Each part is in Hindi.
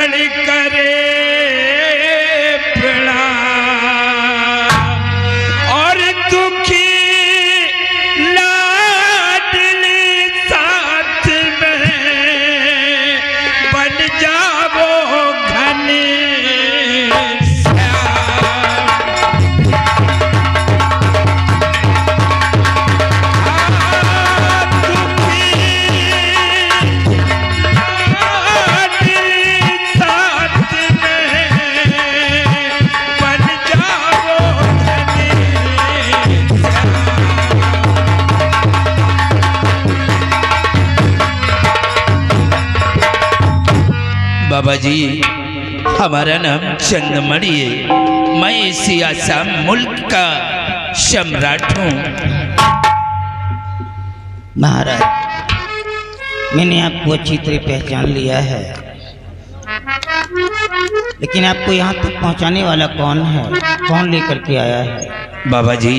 पड़ करे प्रणाम और दुखी लाडली साथ में बन जाओ घने बाबा जी, हमारा नाम चंद्रमणि है। मैं इसी आसाम मुल्क का सम्राट हूँ। महाराज, मैंने आपको अच्छी तरह पहचान लिया है, लेकिन आपको यहाँ तक पहुँचाने वाला कौन है? कौन लेकर के आया है? बाबा जी,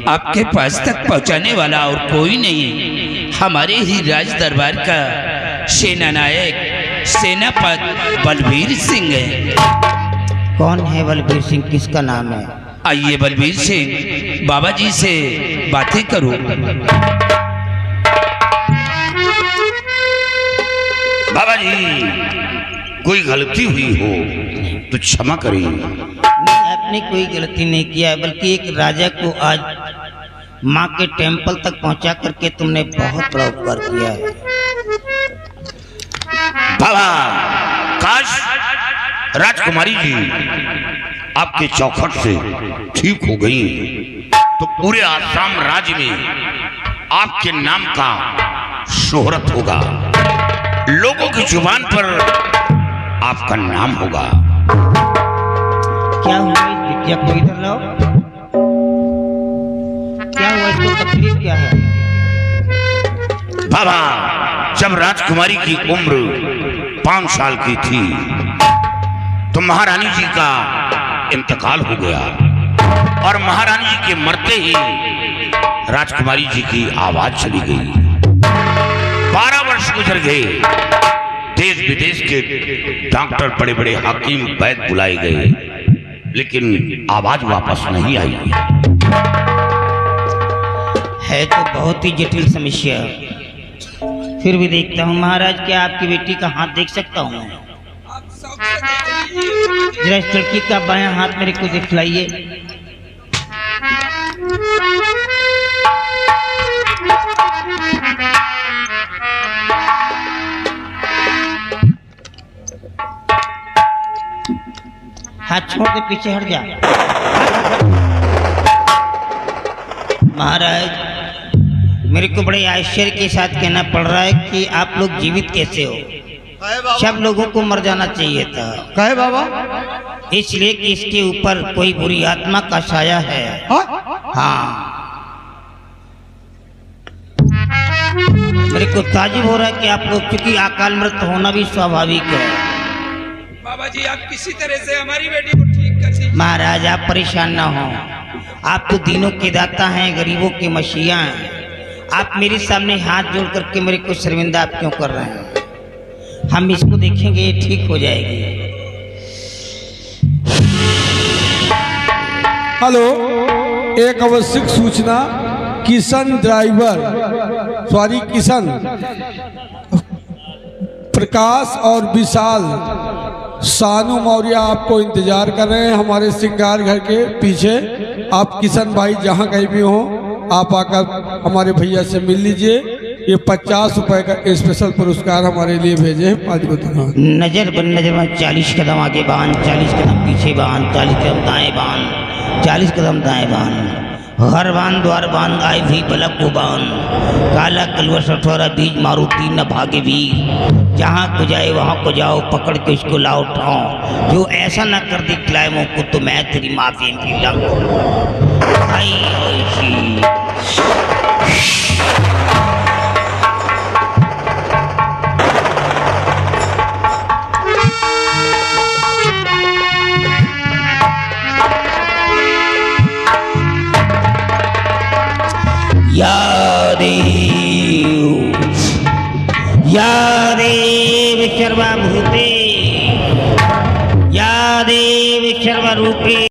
आपके पास तक पहुँचाने वाला और कोई नहीं, हमारे ही राज दरबार का सेना नायक सेनापति बलबीर सिंह है। कौन है बलबीर सिंह? किसका नाम है? आइए बलबीर सिंह, बाबा जी से बातें करो। बाबा जी, कोई गलती हुई हो तो क्षमा करिए। आपने कोई गलती नहीं किया, बल्कि एक राजा को आज माँ के टेम्पल तक पहुँचा करके तुमने बहुत बड़ा उपकार किया है। बाबा, काश राजकुमारी जी आपके चौखट से ठीक हो गई तो पूरे आसाम राज्य में आपके नाम का शोहरत होगा, लोगों की जुबान पर आपका नाम होगा। क्या हुआ इस बिटिया को? इधर लाओ। क्या हुआ? इसको तकलीफ क्या है? बाबा, जब राजकुमारी की उम्र 5 साल की थी तो महारानी जी का इंतकाल हो गया और महारानी जी के मरते ही राजकुमारी जी की आवाज चली गई। 12 वर्ष गुजर गए, देश विदेश के डॉक्टर, बड़े बड़े हाकिम, वैद्य बुलाए गए, लेकिन आवाज वापस नहीं आई। है तो बहुत ही जटिल समस्या, फिर भी देखता हूँ। महाराज, क्या आपकी बेटी का हाथ देख सकता हूँ? जरा इस लड़की का बायां हाथ मेरे को दिखलाइए। हाथ छोड़ के पीछे हट जा। महाराज, मेरे को बड़े आश्चर्य के साथ कहना पड़ रहा है कि आप लोग जीवित कैसे हो? सब लोगों को मर जाना चाहिए था। कहे बाबा? इसलिए कि इसके ऊपर कोई बुरी आत्मा का साया है। हाँ, मेरे को ताजुब हो रहा है कि आप लोग, क्योंकि अकाल मृत्यु होना भी स्वाभाविक है। बाबा जी, आप किसी तरह से हमारी बेटी को ठीक कर दीजिए। महाराज, आप परेशान ना हो, आप तो दीनों के दाता हैं, गरीबों के मसीहा हैं। आप मेरे सामने हाथ जोड़ करके मेरे को शर्मिंदा आप क्यों कर रहे हैं? हम इसको देखेंगे, ये ठीक हो जाएगी। हेलो, एक आवश्यक सूचना। किशन प्रकाश और विशाल सानू मौर्य आपको इंतजार कर रहे हैं हमारे श्रृंगार घर के पीछे। आप किशन भाई जहां कहीं भी हो, आप आकर हमारे भैया से मिल लीजिए। ये 50 रुपए का स्पेशल पुरस्कार हमारे लिए भेजे हैं। 5 को नजर बन नजर में 40 कदम आगे बांध, 40 कदम पीछे बांध, 40 कदम दाएं बांध, 40 कदम दाएं बांध, हर बांध द्वार बांध, आए भी बलक को बांध, काला कलवा सठोरा बीज मारो तीन न भागे वीर, जहाँ को जाए वहाँ को जाओ, पकड़ के उसको ला उठाओ, जो ऐसा ना कर दिखलाए मुँह को तो मैं तेरी माफी की लंग। या देव सर्वभूते या देवी सर्वरूपे